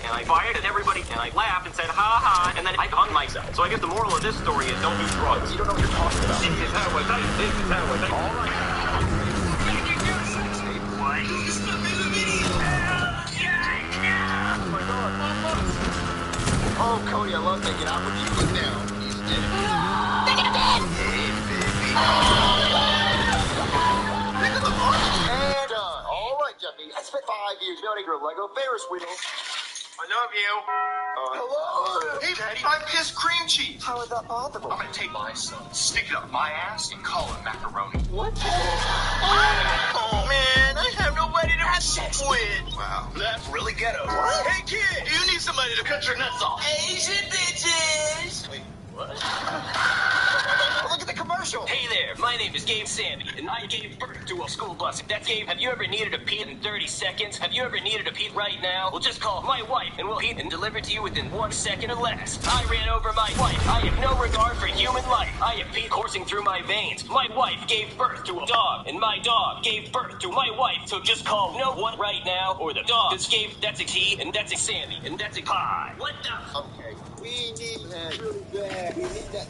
and I fired at everybody, and I laughed and said, ha ha, and then I hung myself. So I guess the moral of this story is don't do drugs. You don't know what you're talking about. This is how I think. This is how I think. All right. What? Stop in the video. Oh my God. Oh, Cody, I love making out with you, but now he's dead. Hey, baby. Look at the mark. And all right, Jeffy. I spent 5 years building your Lego Ferris wheel. I love you. Hello. Hey, Daddy, I'm his cream cheese. How is that possible? I'm gonna take my son, stick it up my ass, and call him macaroni. What? Oh, man, I have nobody to have sex with. Wow, that's really ghetto. What? Hey, kid, you need somebody to cut your nuts off. Asian bitches. Wait, what? Look at the commercial. Hey there, my name is Gabe Sammy, and I gave birth to a school bus. That's Gabe. Have you ever needed a pee in 30 seconds? Have you ever needed a pee right now? Well, just call my wife, and we'll heat and deliver to you within 1 second or less. I ran over my wife. I have no regard for human life. I have pee coursing through my veins. My wife gave birth to a dog, and my dog gave birth to my wife. So just call no one right now, or the dog. Because Gabe, that's a T, and that's a Sammy, and that's a pie. What the? Okay, we need that really bad. We need that.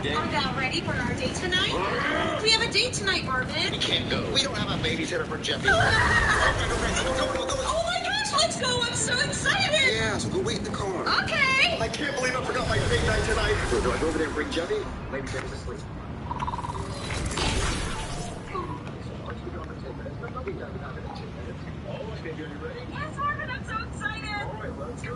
Are y'all ready for our date tonight? We have a date tonight, Marvin. We can't go. We don't have a babysitter for Jeffy. Oh my gosh, let's go. I'm so excited. Yeah, so go wait in the car. Okay. I can't believe I forgot my date night tonight. So do I go over there and bring Jeffy? Maybe Jeffy's asleep. Yes, Marvin, I'm so excited. All right, let's go.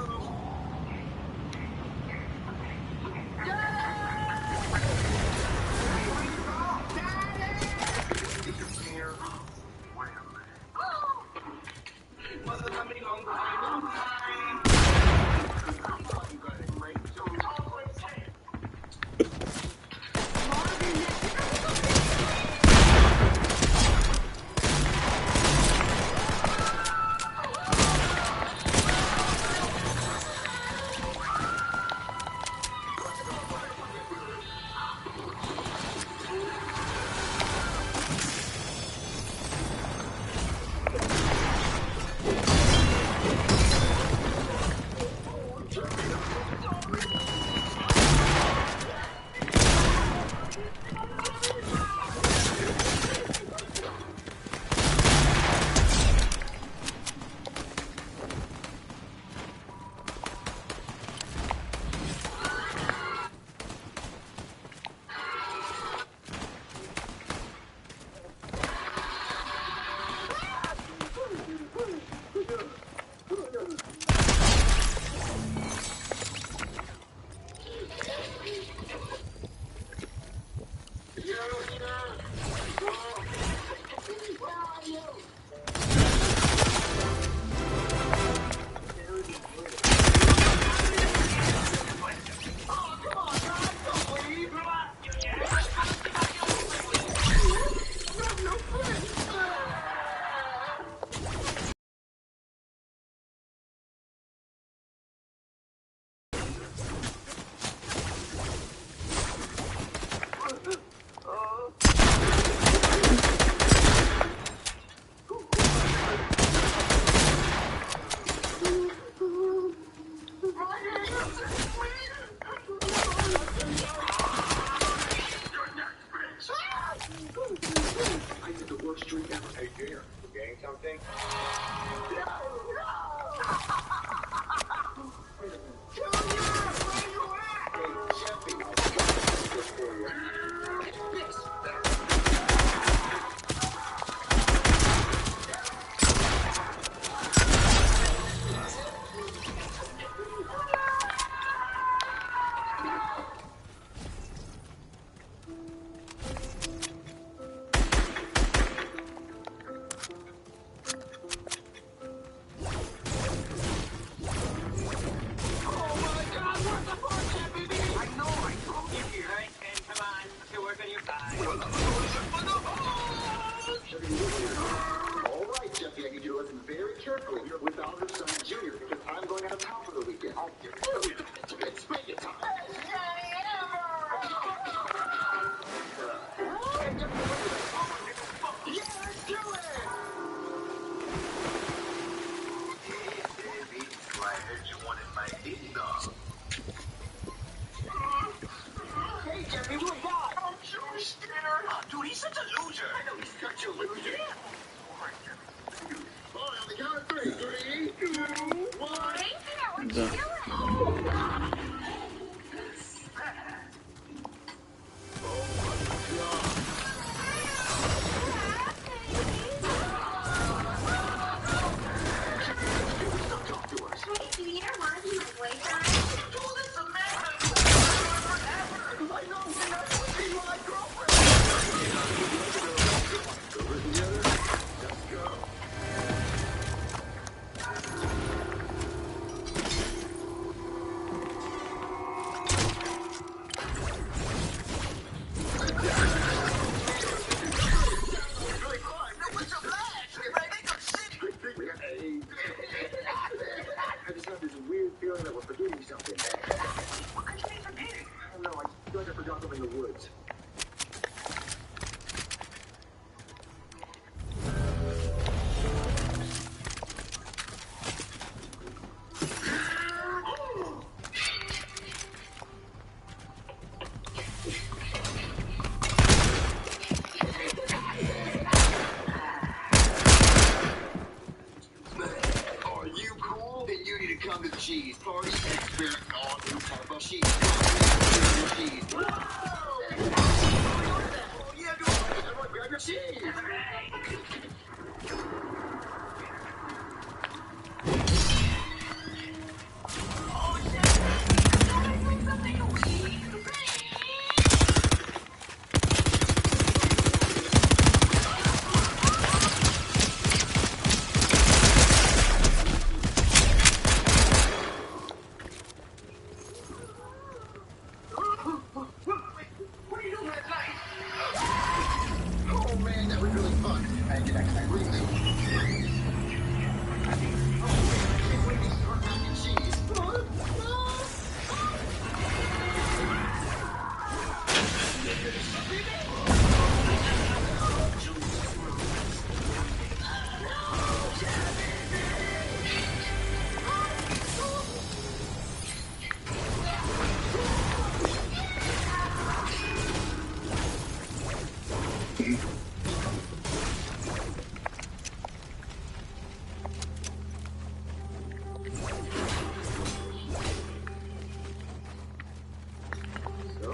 Spring it time. Yeah, let's do it! Hey, baby. I heard you wanted my ding dong. Hey, Jeffy, what guy? I'm so scared. Oh, dude, he's such a loser. I know he's such a loser. Yeah. All right, Jeffy. All right, on the count of 3. 3, 2, 1. Hey, what you doing? I just have this weird feeling that we're forgetting something. What could you be forgetting? I don't know. I feel like I forgot something in the woods. Come to the cheese party, experience all new type of cheese. Cheese. Whoa! Oh, yeah, do it. Everyone grab your cheese. Oh, shit. Something to eat.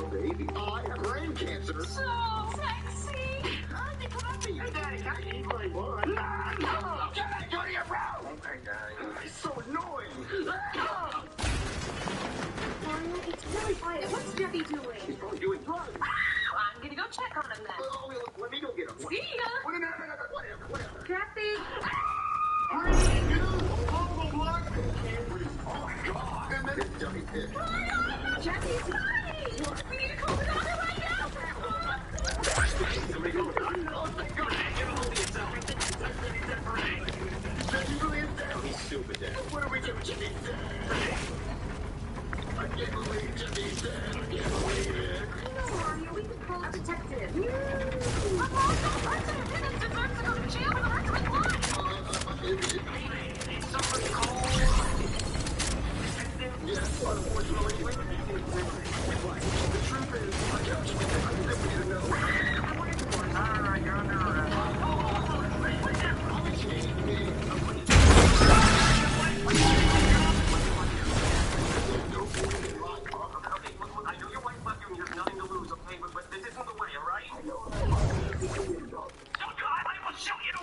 Baby, I have brain cancer. So sexy. I'm happy. Hey, Daddy, can I eat my one? No, get back to your room. Okay, Daddy. It's so annoying. Mario, it's really quiet. What's Jeffy doing? He's probably doing drugs. I'm gonna go check on him then. Oh, let me go get him. See ya. Whatever. Jeffy. Freeze, dude. Oh, blood. Oh, my God. And then it's Jeffy Pig. Jeffy's dying. We need to call the doctor right now. Somebody go. Oh, thank God. Jeffy really is dead. He's stupid dead. What do we do? Jeffy's dead. I can't believe Jeffy's dead. I can't believe it. No, Mario, we can call a detective. I'm also a president. He deserves to go to jail for the rest of his life. Somebody call. Yes, unfortunately. The truth is, I can't just simply to know. Alright, you're under arrest. I know your wife left you and you have nothing to lose, okay? But this isn't the way, alright? I know. Oh, God, I will shoot you!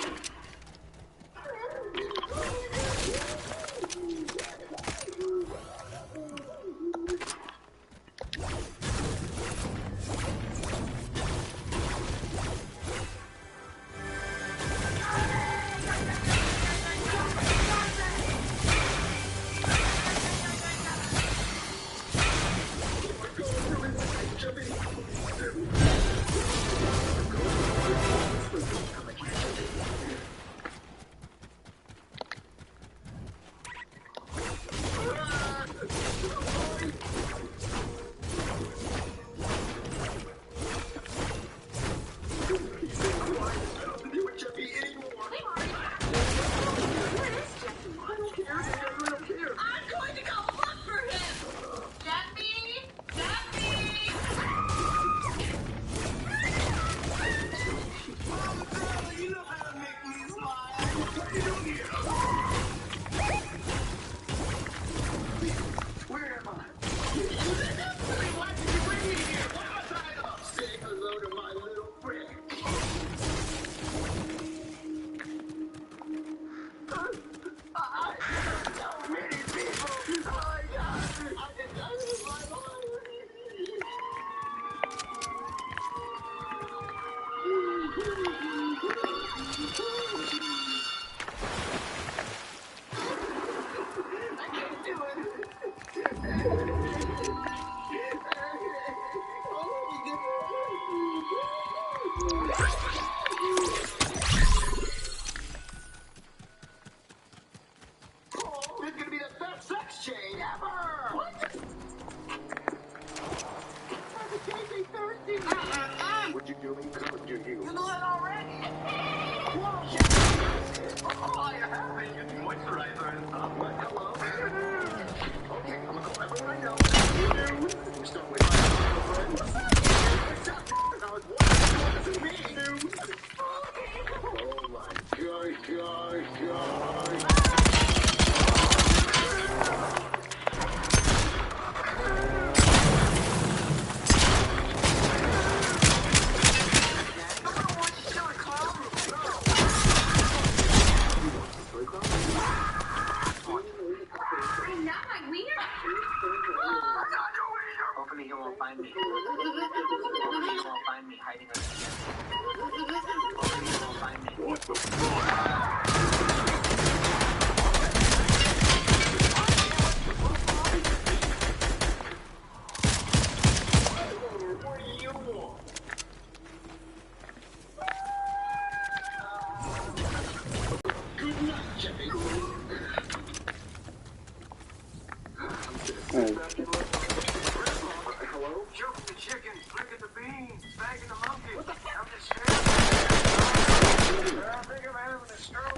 Hopefully he won't find me. Hopefully he won't find me hiding under the bed. Hopefully he won't find me. What the fuck? What do you want? Good night, Jimmy. Hello? Juke the chicken, look at the beans, bagging the monkey. What the fuck? I'm just I think I'm having a stroke.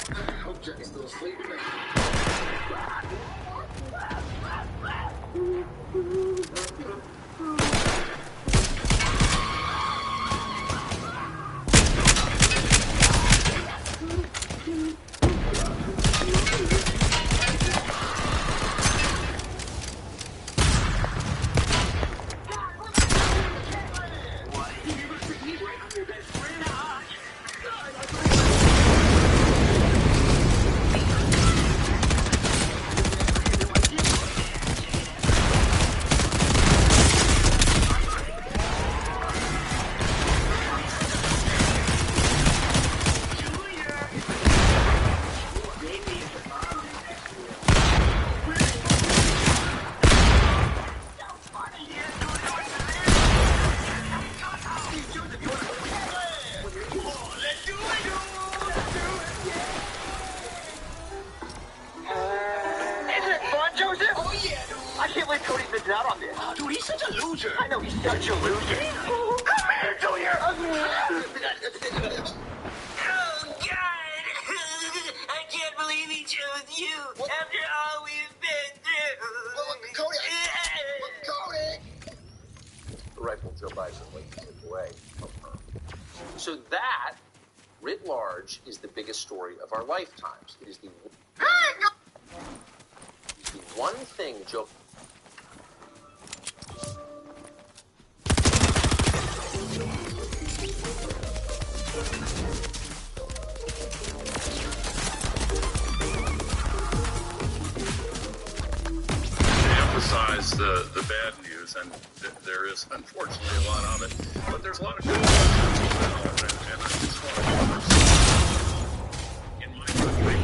I hope Jack's still asleep. Out on this. Oh, dude, he's such a loser. I know he's such a loser. Oh, come here, Junior. Oh, God. I can't believe he chose you after all we've been through. Well, Cody. Cody. The rifle Joe Bison took away from her. So that, writ large, is the biggest story of our lifetimes. It is the one thing Joe... Emphasize the bad news, and there is unfortunately a lot of it, but there's a lot of good news as well, and I just want to cover some. In my country,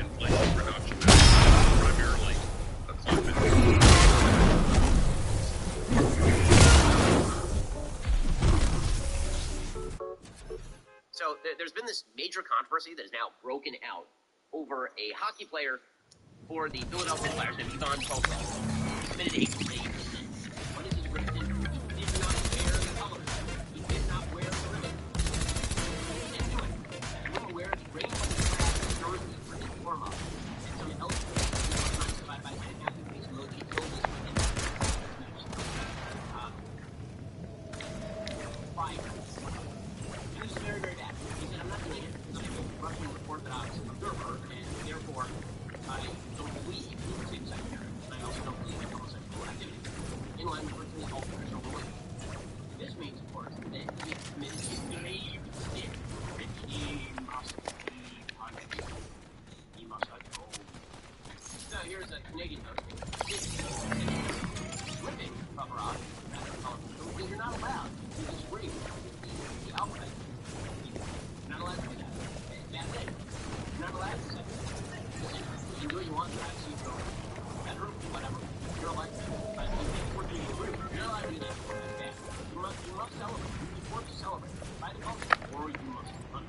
inflation reduction is primarily a climate. So there's been this major controversy that is now broken out over a hockey player for the Philadelphia Flyers named Ivan Provorov. He committed a grave sin. What is his grave sin? He did not wear the colors. He did not wear the ribbon. He didn't do it. He didn't wear the rainbow jersey for his warm-up. And some eligible was not survived by St. Matthew Case Logie told us within fire. He was very, very bad. He said, I'm not doing it because I'm a Russian Orthodox observer, and therefore I don't believe in same-sex marriage. I also don't believe in homosexual activity. In line with virtually all traditional religions. This means, of course, that he committed a grave sin, and he must be punished. He must atone. Now, here's a Canadian posting. Whipping Provorov, you're not allowed to disagree with the outright. You're not allowed to do that. Bad thing. You're not allowed to say that. You can do what you want, try to see your bedroom, whatever. You're like, I think we're doing a group. You're not allowed to do that. That's bad. You must celebrate. You force to celebrate. By the culture, or you must run.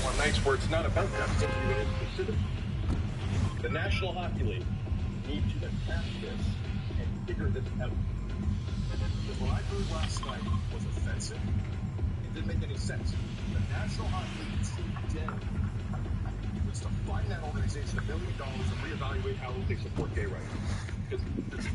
On nights where it's not about that, but it is specific. The National Hockey League need to attack this and figure this out. Because what I heard last night was offensive, didn't make any sense. The National Hockey League today was to fine that organization $1 million and reevaluate how they support gay rights. Because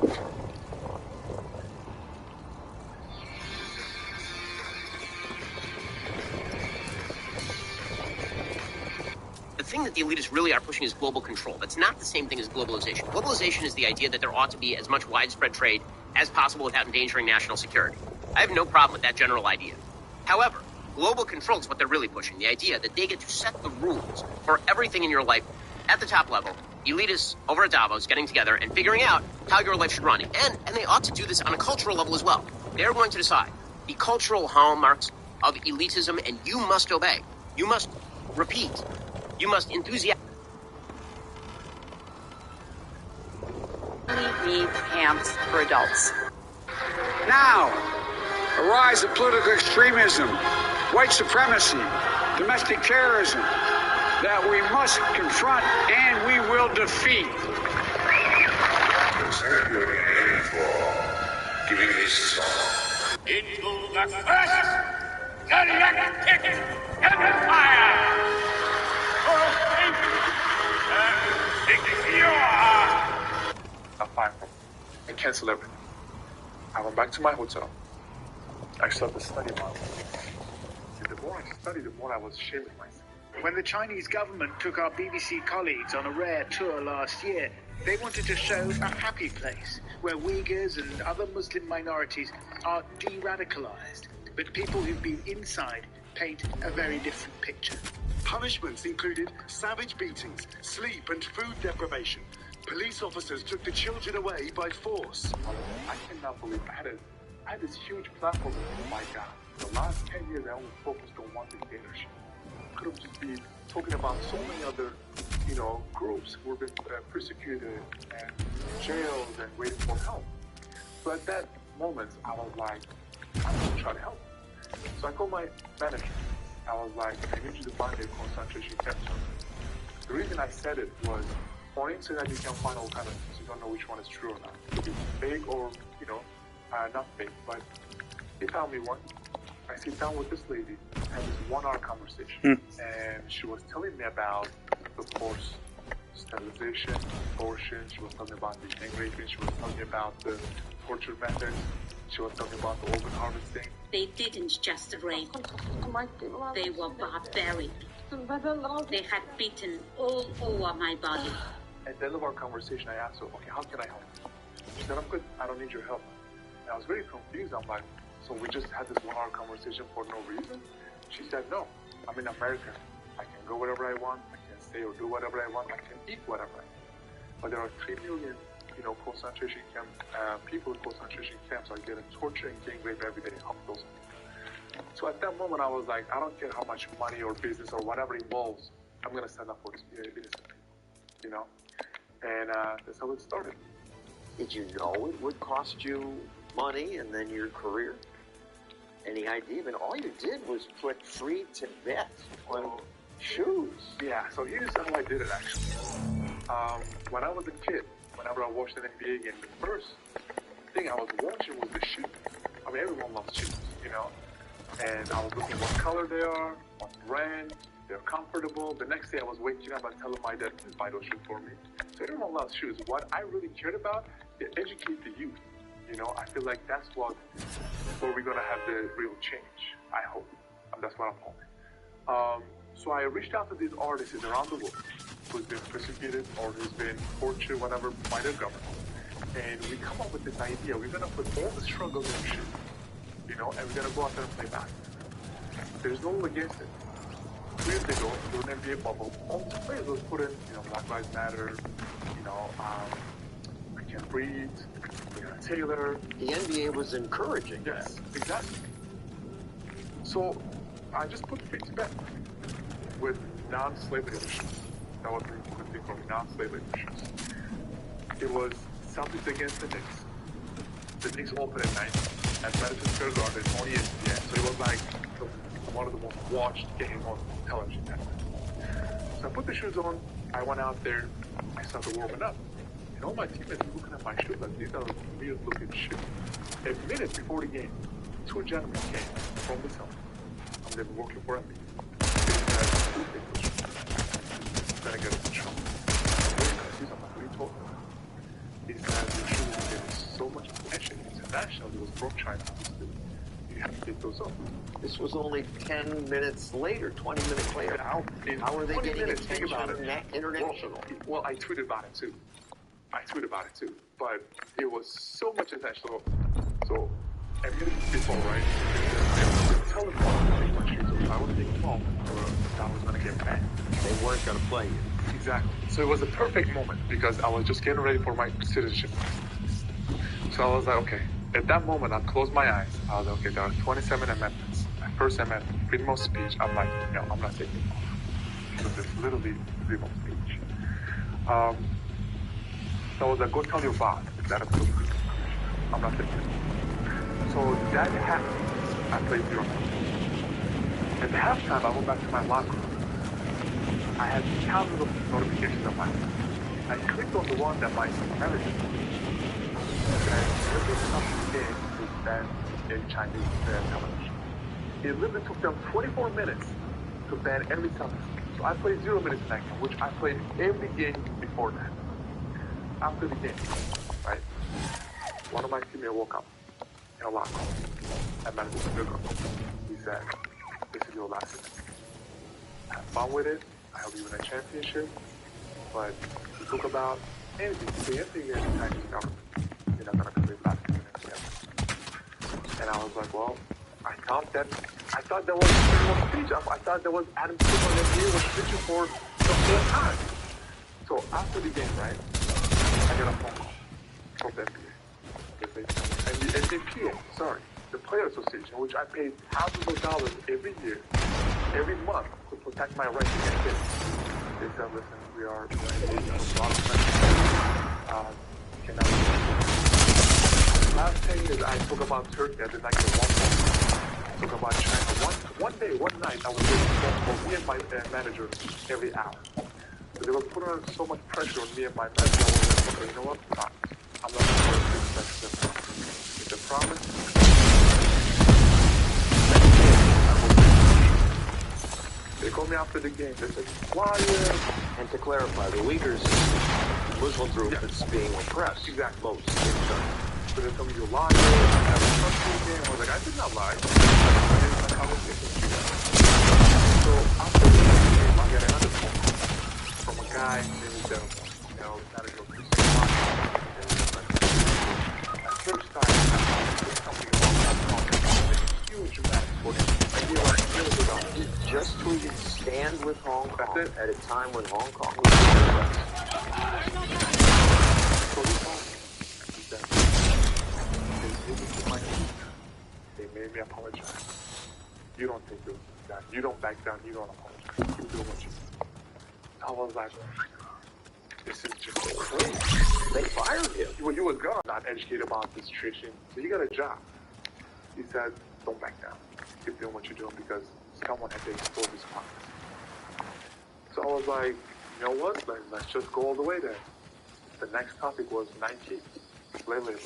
The thing that the elitists really are pushing is global control. That's not the same thing as globalization. Globalization is the idea that there ought to be as much widespread trade as possible without endangering national security. I have no problem with that general idea. However, global control is what they're really pushing, the idea that they get to set the rules for everything in your life at the top level. Elitists over at Davos getting together and figuring out how your life should run. And they ought to do this on a cultural level as well. They're going to decide the cultural hallmarks of elitism, and you must obey. You must repeat. You must enthusiastically need camps for adults. Now, a rise of political extremism, white supremacy, domestic terrorism that we must confront and we will defeat. Thank you again for giving this song. Into the first galactic empire! I'm fine. I cancel everything. I went back to my hotel. I started to study my life. The more I studied, the more I was shaming myself. When the Chinese government took our BBC colleagues on a rare tour last year, they wanted to show a happy place where Uyghurs and other Muslim minorities are de-radicalized. But people who've been inside paint a very different picture. Punishments included savage beatings, sleep and food deprivation. Police officers took the children away by force. I cannot believe I had this huge platform. Oh my God. The last 10 years, I only focused on one dictatorship. I could have just been talking about so many other, groups who have been persecuted and jailed and waiting for help. So at that moment, I was like, I'm going to try to help. So I called my manager. I was like, I need you to find a concentration camp. The reason I said it was, on the internet you can find all kinds of things. You don't know which one is true or not. It could be fake or, not fake. But he found me one. I sit down with this lady, had this 1 hour conversation. And she was telling me about, of course, sterilization, abortion. She was telling me about the gang raping. She was telling me about the torture methods. She was telling me about the organ harvesting. They didn't just rape. They were barbaric. They had beaten all over my body. At the end of our conversation, I asked her, okay, how can I help? She said, I'm good. I don't need your help. And I was very confused. I'm like, so we just had this 1 hour conversation for no reason? She said, no, I'm in America. I can go wherever I want. I can say or do whatever I want. I can eat whatever I want. But there are 3 million, concentration camp, people in concentration camps are getting tortured and getting raped every day. How those people? So at that moment, I was like, I don't care how much money or business or whatever involves. I'm going to stand up for these innocent people, And that's how it started. Did you know it would cost you money and then your career? Any idea? I mean, all you did was put free Tibet on shoes. Yeah, so here's how I did it, actually. When I was a kid, whenever I watched an NBA game, the first thing I was watching was the shoes. I mean, everyone loves shoes, And I was looking what color they are, what brand, they're comfortable. The next day I was waking up and telling my dad, please buy those shoes for me. So everyone loves shoes. What I really cared about is educate the youth. I feel like that's where we're going to have the real change, I hope. And that's what I'm hoping. So I reached out to these artists around the world who's been persecuted or who's been tortured, whatever, by their government. And we come up with this idea. We're going to put all the struggles in shoes, and we're going to go out there and play basketball. There's no rule against it. 3 years ago, through an NBA bubble, all the players was put in, Black Lives Matter, I Can't Breathe, Taylor. The NBA was encouraging. Yes, exactly. So I just put free Tibet with non-slavery shoes. That was the thing for me, non-slavery shoes. It was Celtics against the Knicks. The Knicks opened at night at Madison Square Garden on ESPN. So it was like one of the most watched games on television. So I put the shoes on. I went out there. I started warming up. And all my teammates were looking at my shoes like, these are weird looking shoes. A minute before the game, 2 gentlemen came from the Celtics. And they were working for me. They said, who take those shoes? Then I get in trouble. I'm like, what are you talking about? He said, your shoes are getting international, it was from China. You have to get those up. This was only 10 minutes later, 20 minutes later. How are they getting attention international? Well, I tweeted about it too. But it was so much attention. So, a minute before, right? I was telling them to take my shoes off. I want to take them off, or I was going to get banned. They weren't going to play you. Exactly. So it was a perfect moment because I was just getting ready for my citizenship. So I was like, okay. At that moment, I closed my eyes. I was like, okay, there are 27 amendments. My first amendment, freedom of speech. I'm like, no, I'm not taking it off. Because it's literally freedom of speech. So I was like, go tell your boss that I'm not taking it off. So that happened. I played 0. At halftime, I went back to my locker room. I had thousands of notifications on my phone. I clicked on the one that my manager did. And every time game was banned in Chinese television. It literally took them 24 minutes to ban every television. So I played 0 minutes in that game, which I played every game before that. After the game, right? One of my teammates woke up in a locker room. And manager said, he said, this is your last season. Have fun with it. I hope you win a championship. But to talk about anything, say anything against the Chinese government, you're not going to complete last season together. And I was like, well, I thought that was freedom of speech. I thought that was Adam Silver and NBA was pitching for the whole time. So after the game, right, I got a phone call from the NBA. And the NCPA, the Player Association, which I paid thousands of dollars every year, every month to protect my rights against it. They said, listen, we are engaged in a lot of pressure. Last thing is I talk about Turkey. I did not get one phone. I talk about China. One day, one night, I was getting a phone call, me and my manager every hour. So they were putting on so much pressure on me and my manager. I was like, okay, you know what? I'm not going to do this. It's a promise. They called me after the game. They said, quiet. And to clarify, the Uyghurs, Muslim group that's being oppressed. Exactly. Most. So they told me you're lying. I have a trust in the game. I was like, I did not lie. I did my conversation with you guys. So after the game, I got another phone call from a guy named Delmore. You know, not a joke. He's so my first time, I was something about Hong Kong. Huge amount for him. And he was really good on it. Just to stand with Hong Kong at a time when Hong Kong was so he told me that they made me apologize. You don't take this down. You don't back down. You don't apologize. You do what you do. I was like, oh my God. This is just crazy. They fired him. Well, you were good. Not educated about the situation. So you got a job. He said, don't back down. Keep doing what you're doing because someone had to expose this promise. So I was like, you know what? Let's just go all the way there. The next topic was Nike, play labor.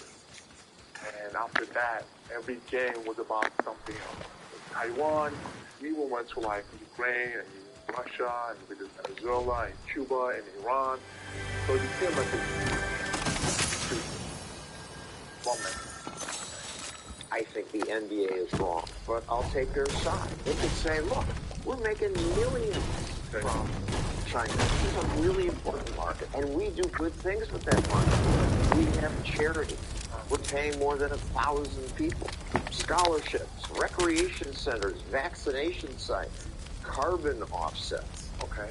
And after that, every game was about something else. Taiwan, we went to like Ukraine and Russia and we did Venezuela and Cuba and Iran. So it became like a moment. I think the NBA is wrong, but I'll take their side. They could say, look, we're making millions from China. This is a really important market, and we do good things with that market. We have charity. We're paying more than 1,000 people. Scholarships, recreation centers, vaccination sites, carbon offsets. Okay.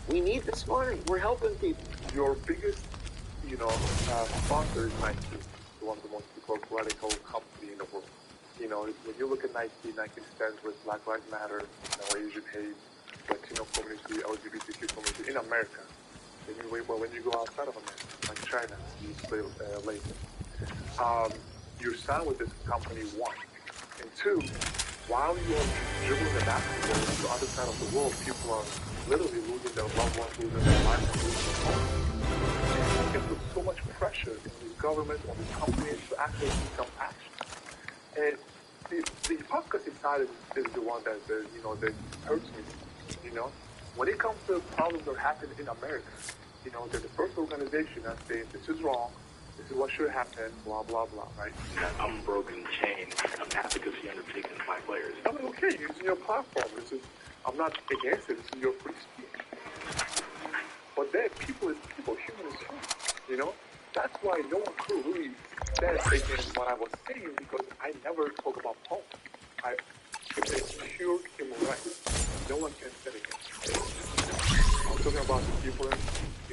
We need this money. We're helping people. Your biggest, sponsor is Nike. One of the most radical company in the world. You know, when you look at Nike, Nike stands with Black Lives Matter, Asian hate, Latino community, LGBTQ community in America. When you go outside of America, like China, you play labor. You're signed with this company, one. And two, while you are dribbling the basketball on the other side of the world, people are literally losing their loved ones, losing their lives, and losing their homes. It puts so much pressure on the government, on the companies to actually take some action. And the hypocrisy side is the one that hurts me. When it comes to problems that happen in America, they're the first organization that says this is wrong, this this is what should happen, blah, blah, blah, right? That unbroken chain of advocacy undertaken by players. I'm like, okay, it's your platform. I'm not against it. This is your free speech. But then people is people, human is human, you know? That's why no one could really stand against what I was saying, because I never talk about politics. It's pure human rights. No one can stand against it. I was talking about the people in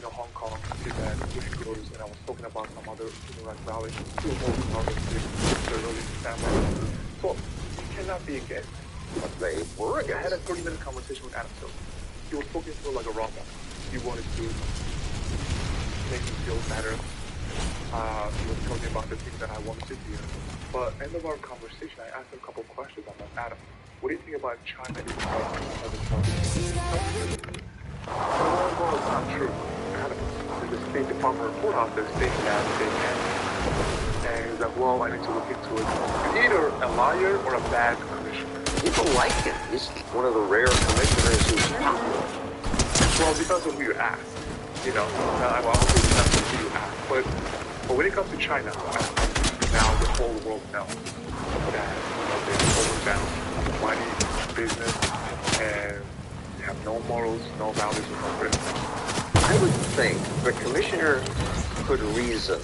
Hong Kong, Tibet, Uyghurs, and I was talking about some other human rights violations, too, they're really family. So you cannot be against it. But they were against. I had a 30-minute conversation with Adam Silver. He was talking to me like a robot. He wanted to make me feel better. He was talking about the things that I wanted to hear. But at the end of our conversation, I asked him a couple of questions. I'm like, Adam, what do you think about China? Well, it's not true. There's a State Department report out there saying that they can. And he's like, well, I need to look into it. He's either a liar or a bad commissioner. People like him. He's one of the rare commissioners who's popular. Well, depends on who you ask. You know, I'm obviously depends on who you ask. But when it comes to China, now the whole world knows that they're overbound money, business, and they have no morals, no values, and no principles. I would think the commissioner could reason.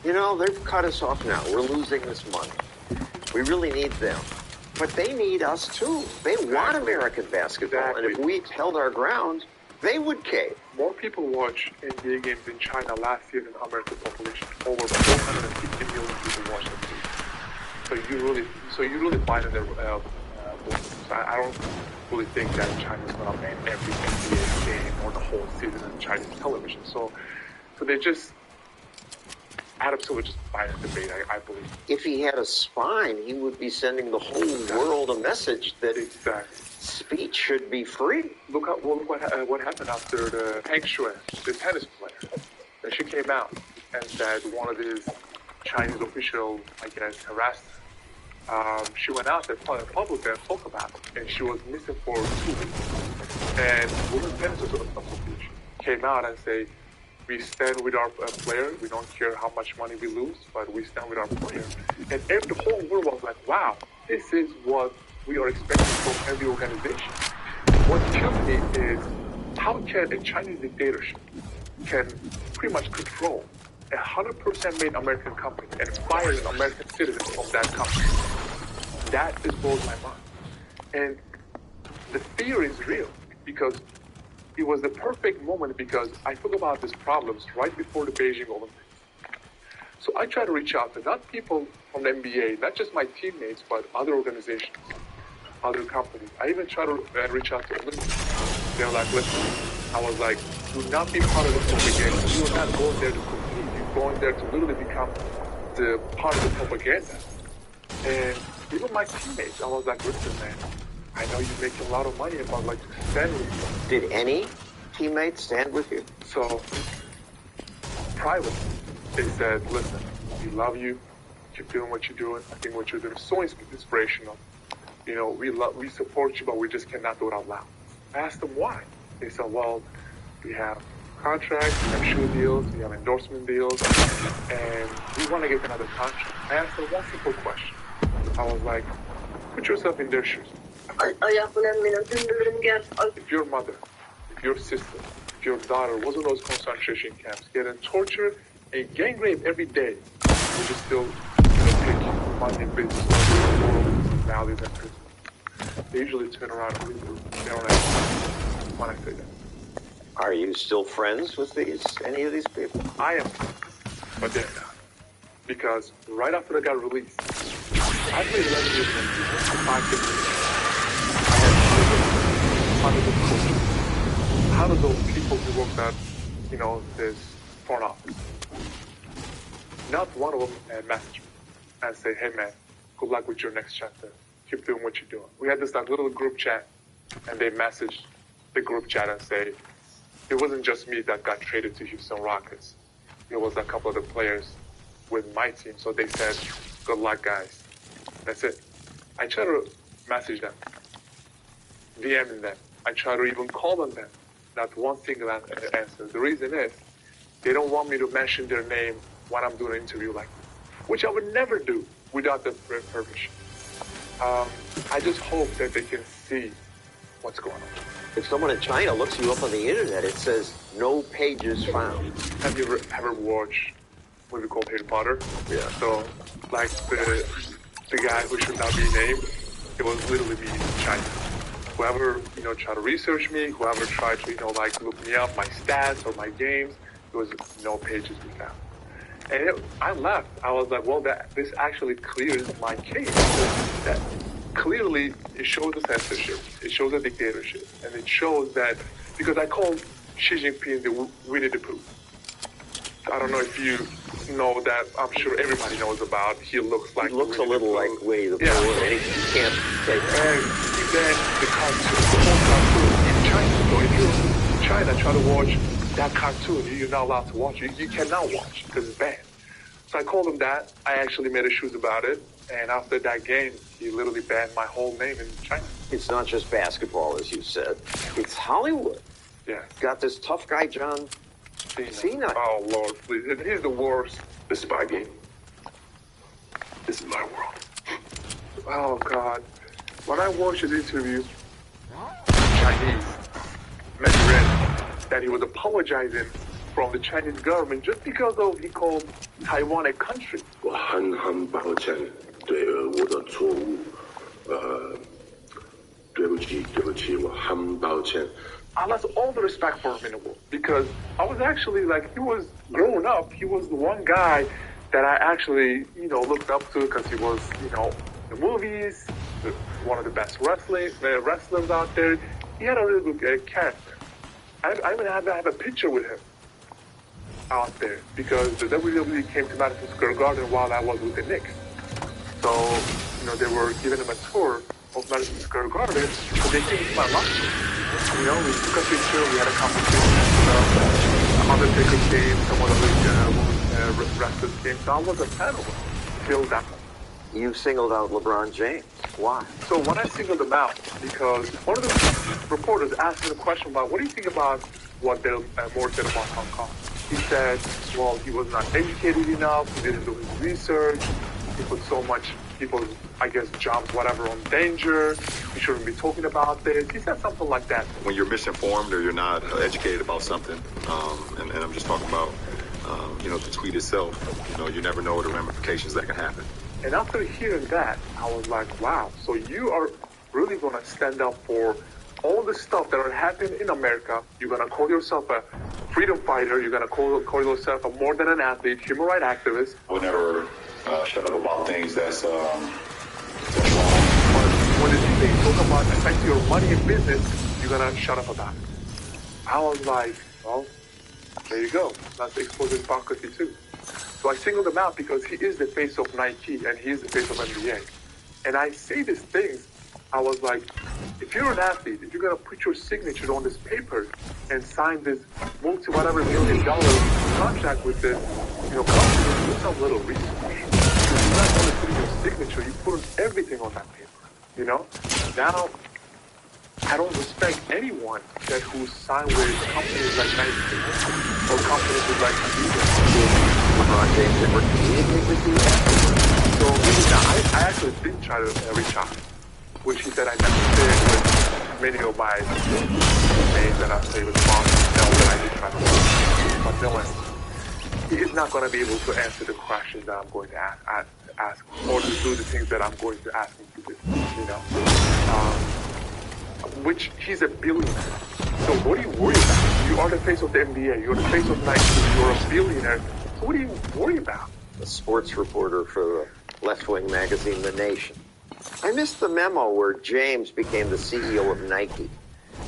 You know, they've cut us off now. We're losing this money. We really need them. But they need us too. They want American basketball. Exactly. And if we held our ground, they would cave. More people watch NBA games in China last year than American population. Over 450 million people watched them. So you really find in their I don't really think that China's gonna ban every NBA game or the whole season on Chinese television. So they just Adam Silver just fired the debate, I believe. If he had a spine, he would be sending the whole world a message that speech should be free. Look what happened after the Peng Shuai, the tennis player. And she came out and said one of these Chinese officials, I guess, harassed her. She went out there in public and spoke about it. And she was missing for 2 weeks. And Women's Tennis Association came out and said, we stand with our player. We don't care how much money we lose, but we stand with our player. And the whole world was like, wow, this is what we are expecting from every organization. What kills me is how can a Chinese dictatorship can pretty much control 100% made American company and fire an American citizen from that company. That just blows my mind. And the fear is real because it was the perfect moment because I thought about these problems right before the Beijing Olympics. So I try to reach out to not people from the NBA, not just my teammates, but other organizations, other companies. I even try to reach out to Olympics. They're like, listen, I was like, do not be part of the propaganda. You are not going there to compete. You're going there to literally become the part of the propaganda. And even my teammates, I was like, listen, man, I know you make a lot of money, but I'd like to stand with you. Did any teammates stand with you? So, privately, they said, listen, we love you. Keep doing what you're doing. I think what you're doing is so inspirational. You know, we support you, but we just cannot do it out loud. I asked them why. They said, well, we have contracts, we have shoe deals, we have endorsement deals, and we want to get another contract. I asked them one simple question. I was like, put yourself in their shoes. If your mother, if your sister, if your daughter was in those concentration camps, getting tortured and gang raped every day, would you still take money and business over moral values and principles? They usually turn around and leave. They don't answer when I say that. Are you still friends with any of these people? I am, but they're not. Because right after I got released, I played 11 years in 5 different years. I had hundreds of people who worked at, this front office. Not one of them had messaged me and say, hey man, good luck with your next chapter. Keep doing what you're doing. We had this little group chat, and they messaged the group chat and say, it wasn't just me that got traded to Houston Rockets. It was a couple of the players with my team. So they said, good luck, guys. That's it. I try to message them, DMing them. I try to even call on them. Not one single answer. The reason is they don't want me to mention their name when I'm doing an interview like this, which I would never do without the permission. I just hope that they can see what's going on. If someone in China looks you up on the internet, it says no pages found. Have you ever watched a movie called Harry Potter? Yeah. So, like the guy who should not be named, it was literally me in China. Whoever, tried to research me, whoever tried to, look me up, my stats or my games, there was no pages we found. And I left. I was like, well, this actually clears my case. That clearly, it shows the censorship, it shows the dictatorship, and it shows that, because I call Xi Jinping the Winnie the Pooh. I don't know if you know that, I'm sure everybody knows about, he looks like Winnie a little like Winnie the Pooh, yeah. And you can't take that. And then the whole cartoon in China, so if you're in China, try to watch that cartoon, you're not allowed to watch it. You cannot watch it because it's banned. So I called him that. I actually made a shoes about it. And after that game, he literally banned my whole name in China. It's not just basketball, as you said. It's Hollywood. Yeah. Got this tough guy, John Cena. Oh, Lord, please. He's the worst. The spy game. This is my world. Oh, God. When I watched his interview, Chinese, read that he was apologizing from the Chinese government just because of he called Taiwan a country. 我很抱歉，对我的错误，对不起，我很抱歉。I lost all the respect for him in the world because I was actually he was growing up. He was the one guy that I actually, looked up to because he was, the movies, one of the best wrestlers out there. He had a really good character. I even have a picture with him out there because the WWE came to Madison Square Garden while I was with the Knicks. So, they were giving him a tour of Madison Square Garden, so they came to my locker. We took a picture, we had a conversation, Undertaker came, some other wrestlers came, so I was a fan of him till that moment. You singled out LeBron James. Why? So when I singled him out, because one of the reporters asked me a question about, what do you think about what Moore said about Hong Kong? He said, well, he was not educated enough, he didn't do his research, he put so much people's, jobs, whatever, on danger, he shouldn't be talking about this. He said something like that. When you're misinformed or you're not educated about something, and I'm just talking about, the tweet itself, you never know the ramifications that can happen. And after hearing that, I was like, wow, so you are really going to stand up for all the stuff that are happening in America. You're going to call yourself a freedom fighter. You're going to call yourself a more than an athlete, human rights activist. I would never shut up about things that's wrong. When they talk about affecting your money and business, you're going to shut up about it. I was like, well, there you go. Let's expose hypocrisy too. So I singled him out because he is the face of Nike and he is the face of NBA. And I say these things, I was like, if you're an athlete, if you're going to put your signature on this paper and sign this multi-whatever $1 million contract with this, company, do some little research. You're not only putting your signature, you put everything on that paper, Now, I don't respect anyone who signed with companies like Nike or companies like Adidas. LeBron James ever communicate with you? So I actually did try to reach out, which he said I never did with many of my names that I say with sponsors. That I did try to work. But no one, he is not going to be able to answer the questions that I'm going to ask or to do the things that I'm going to ask him to do, which he's a billionaire. So what are you worried about? You are the face of the NBA. You're the face of Nike. You're a billionaire. So what are you worried about? A sports reporter for the left-wing magazine The Nation. I missed the memo where James became the CEO of Nike.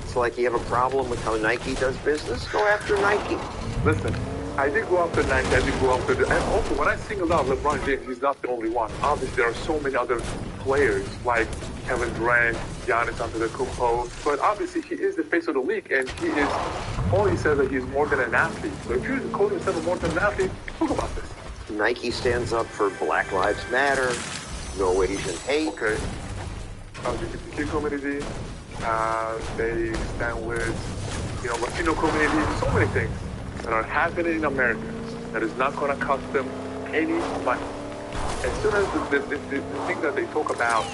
It's like you have a problem with how Nike does business? Go after Nike. Listen, I did go after Nike. I did go after and also when I singled out LeBron James, he's not the only one. Obviously, there are so many other players like Kevin Durant, Giannis Antetokounmpo. But obviously, he is the face of the league, and all he says that he's more than an athlete. So if you're calling yourself more than an athlete, talk about this. Nike stands up for Black Lives Matter, no Asian hate. Okay. LGBTQ community, they stand with, Latino community, so many things that are happening in America that is not going to cost them any money. As soon as the thing that they talk about,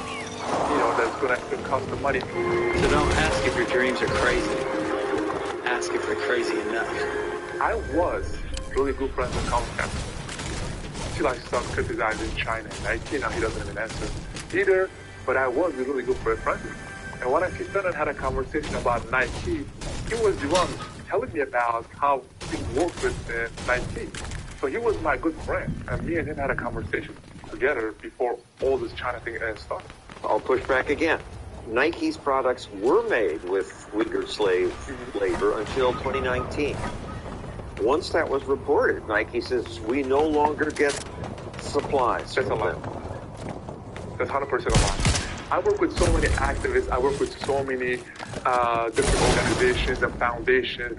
that's going to cost them money. So don't ask if your dreams are crazy. Ask if they're crazy enough. I was really good friends with Comcast until I started criticizing China and Nike. Now he doesn't even answer either, but I was a really good friend. And when I sit down and had a conversation about Nike, he was the one telling me about how things work with Nike. So he was my good friend, and me and him had a conversation together before all this China thing started. I'll push back again. Nike's products were made with Uyghur slave labor until 2019. Once that was reported, Nike says we no longer get supplies from them. That's 100% a lie. I work with so many activists. I work with so many different organizations and foundations,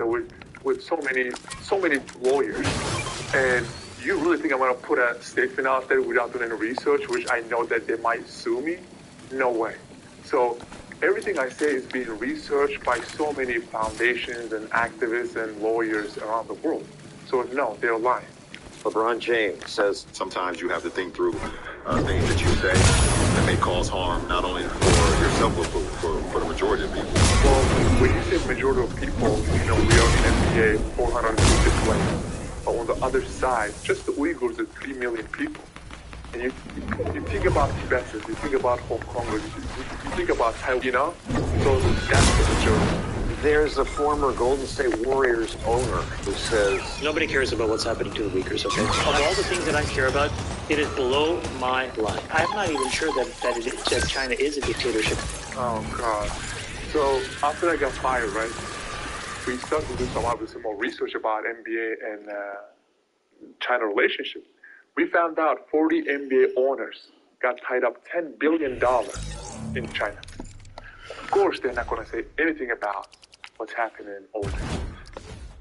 with so many lawyers. And you really think I'm going to put a statement out there without doing any research, which I know that they might sue me? No way. So everything I say is being researched by so many foundations and activists and lawyers around the world. So no, they're lying. LeBron James says sometimes you have to think through things that you say that may cause harm not only for yourself but for the majority of people. Well, when you say majority of people, we are in NBA 450 players. But on the other side, just the Uyghurs are 3 million people. And you think about Tibetans, you think about Hong Kongers, you think about Taiwan, so that's the majority. There's a former Golden State Warriors owner who says nobody cares about what's happening to the Uyghurs, okay? Of all the things that I care about, it is below my line. I'm not even sure that China is a dictatorship. Oh, God. So after I got fired, right, we started to do some more research about NBA and China relationship. We found out 40 NBA owners got tied up $10 billion in China. Of course, they're not going to say anything about what's happening over there.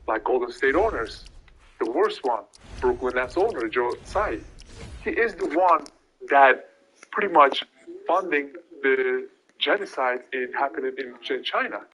Like Golden State owners, the worst one, Brooklyn Nets owner, Joe Tsai. He is the one that pretty much funding the genocide happening in China.